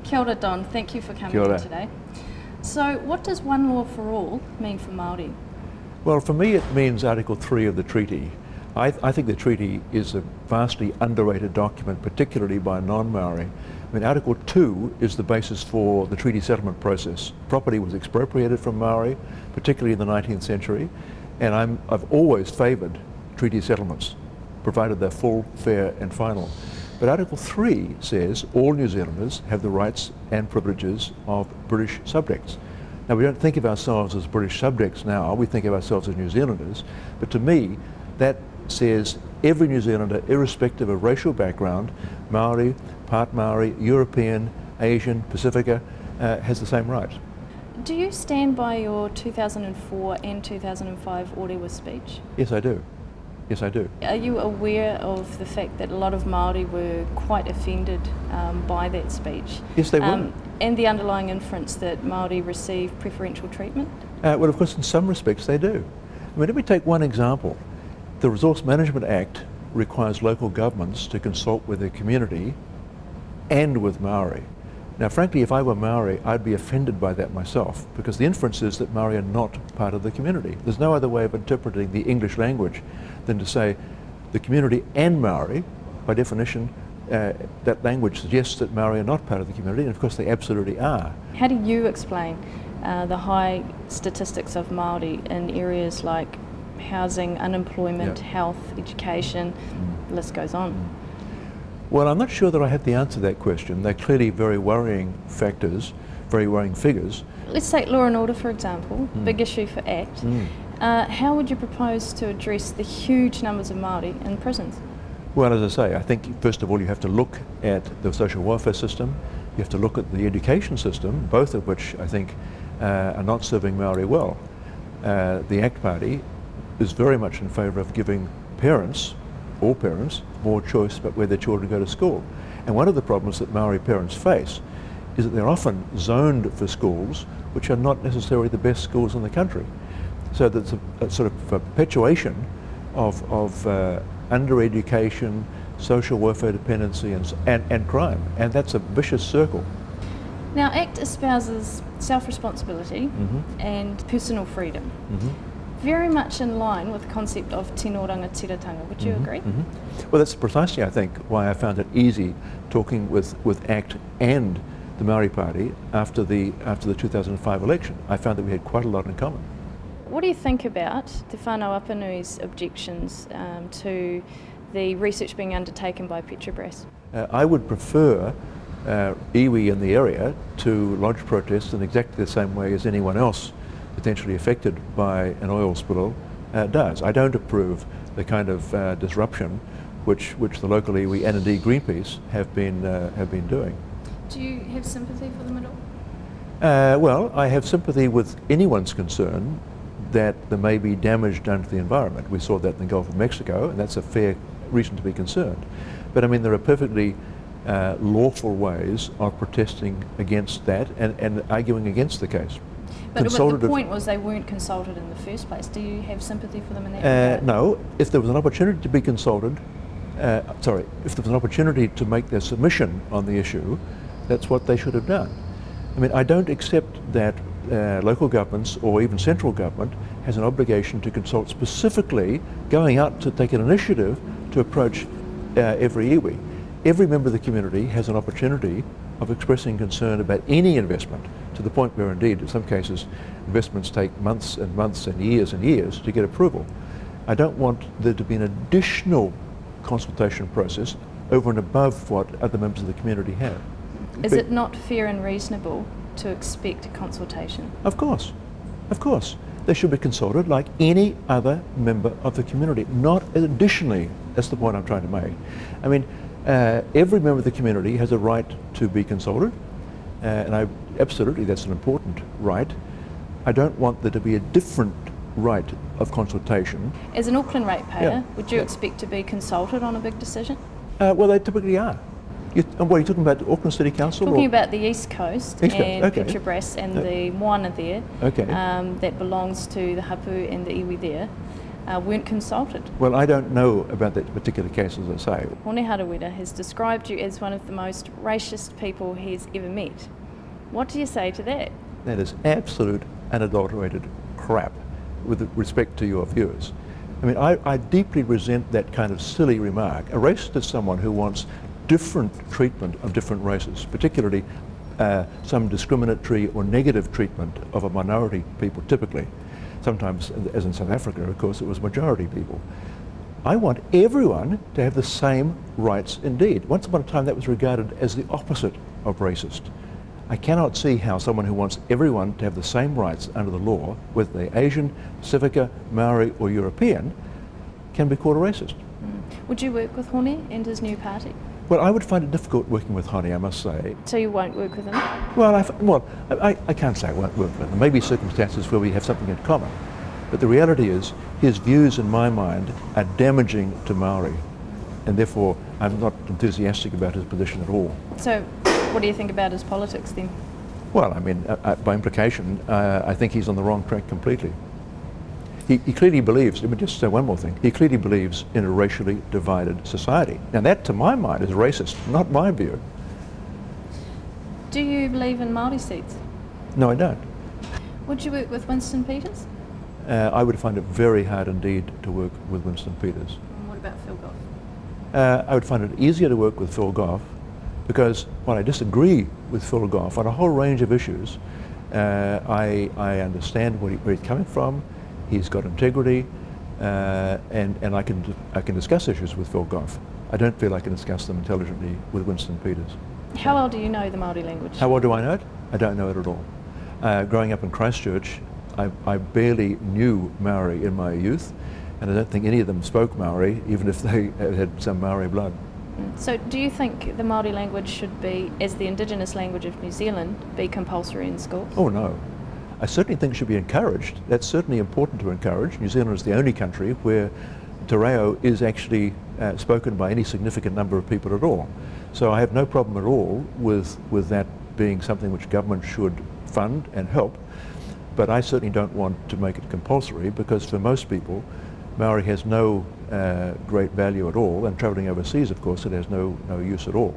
Kia ora, Don. Thank you for coming Kia ora. in today. So, what does one law for all mean for Māori? Well, for me it means Article 3 of the treaty. I think the treaty is a vastly underrated document, particularly by non-Maori. I mean, Article 2 is the basis for the treaty settlement process. Property was expropriated from Maori, particularly in the 19th century, and I've always favoured treaty settlements, provided they're full, fair and final. But Article 3 says all New Zealanders have the rights and privileges of British subjects. Now, we don't think of ourselves as British subjects now, we think of ourselves as New Zealanders, but to me, that says every New Zealander, irrespective of racial background, Maori, part Maori, European, Asian, Pacifica, has the same rights. Do you stand by your 2004 and 2005 Orewa speech? Yes, I do. Yes, I do. Are you aware of the fact that a lot of Māori were quite offended by that speech? Yes, they were. And the underlying inference that Māori receive preferential treatment? Well, of course, in some respects they do. I mean, let me take one example. The Resource Management Act requires local governments to consult with their community and with Maori. Now, frankly, if I were Maori, I'd be offended by that myself, because the inference is that Maori are not part of the community. There's no other way of interpreting the English language than to say the community and Maori. By definition, that language suggests that Maori are not part of the community, and of course they absolutely are. How do you explain the high statistics of Māori in areas like housing, unemployment, health, education, the list goes on? Well, I'm not sure that I have the answer to that question. They're clearly very worrying factors, very worrying figures. Let's take law and order, for example, big issue for ACT. How would you propose to address the huge numbers of Māori in prisons? Well, as I say, I think first of all you have to look at the social welfare system, you have to look at the education system, both of which I think are not serving Maori well. The ACT Party is very much in favour of giving parents, all parents, more choice about where their children go to school. And one of the problems that Maori parents face is that they're often zoned for schools which are not necessarily the best schools in the country. So there's a sort of perpetuation of under-education, social welfare dependency and crime, and that's a vicious circle. Now, ACT espouses self-responsibility and personal freedom. Very much in line with the concept of tino rangatiratanga. Would you agree? Well, that's precisely, I think, why I found it easy talking with ACT and the Maori Party after the 2005 election. I found that we had quite a lot in common. What do you think about Te Whānau Apanui's objections to the research being undertaken by Petrobras? I would prefer iwi in the area to lodge protests in exactly the same way as anyone else potentially affected by an oil spill does. I don't approve the kind of disruption which the local iwi and indeed Greenpeace have been doing. Do you have sympathy for them at all? Well, I have sympathy with anyone's concern that there may be damage done to the environment. We saw that in the Gulf of Mexico, and that's a fair reason to be concerned. But I mean, there are perfectly lawful ways of protesting against that and arguing against the case. But the point was they weren't consulted in the first place. Do you have sympathy for them in that regard? No. If there was an opportunity to be consulted, if there was an opportunity to make their submission on the issue, that's what they should have done. I mean, I don't accept that local governments or even central government has an obligation to consult specifically, going out to take an initiative to approach every iwi. Every member of the community has an opportunity of expressing concern about any investment, to the point where indeed in some cases investments take months and months and years to get approval. I don't want there to be an additional consultation process over and above what other members of the community have. Is it not fair and reasonable to expect a consultation? Of course. They should be consulted like any other member of the community, not additionally. That's the point I'm trying to make. I mean, every member of the community has a right to be consulted, and absolutely that's an important right. I don't want there to be a different right of consultation. As an Auckland ratepayer, would you expect to be consulted on a big decision? Well, they typically are. What are you talking about, the Auckland City Council? Talking about the East Coast and Petrobras and the moana there that belongs to the hapu and the iwi there. weren't consulted. Well, I don't know about that particular case, as I say. Hone Harawira has described you as one of the most racist people he's ever met. What do you say to that? That is absolute, unadulterated crap with respect to your viewers. I mean, I deeply resent that kind of silly remark. A racist is someone who wants different treatment of different races, particularly some discriminatory or negative treatment of a minority people typically. Sometimes, as in South Africa, of course, it was majority people. I want everyone to have the same rights indeed. Once upon a time that was regarded as the opposite of racist. I cannot see how someone who wants everyone to have the same rights under the law, whether they're Asian, Pacifica, Maori or European, can be called a racist. Would you work with Hone and his new party? Well, I would find it difficult working with Hone, I must say. So you won't work with him? Well, I can't say I won't work with him. There may be circumstances where we have something in common. But the reality is, his views, in my mind, are damaging to Maori. And therefore, I'm not enthusiastic about his position at all. So what do you think about his politics then? Well, I mean, by implication, I think he's on the wrong track completely. He clearly believes, let me just say one more thing, he clearly believes in a racially divided society. Now that, to my mind, is racist, not my view. Do you believe in Māori seats? No, I don't. Would you work with Winston Peters? I would find it very hard indeed to work with Winston Peters. And what about Phil Goff? I would find it easier to work with Phil Goff because while I disagree with Phil Goff on a whole range of issues, I understand where he's coming from. He's got integrity, and I can discuss issues with Phil Goff. I don't feel I can discuss them intelligently with Winston Peters. How well do you know the Māori language? How well do I know it? I don't know it at all. Growing up in Christchurch, I barely knew Maori in my youth, and I don't think any of them spoke Maori, even if they had some Maori blood. So do you think the Māori language should be, as the indigenous language of New Zealand, be compulsory in schools? Oh no. I certainly think it should be encouraged. That's certainly important to encourage. New Zealand is the only country where Te Reo is actually spoken by any significant number of people at all. So I have no problem at all with that being something which government should fund and help. But I certainly don't want to make it compulsory because for most people, Maori has no great value at all, and travelling overseas, of course, it has no use at all.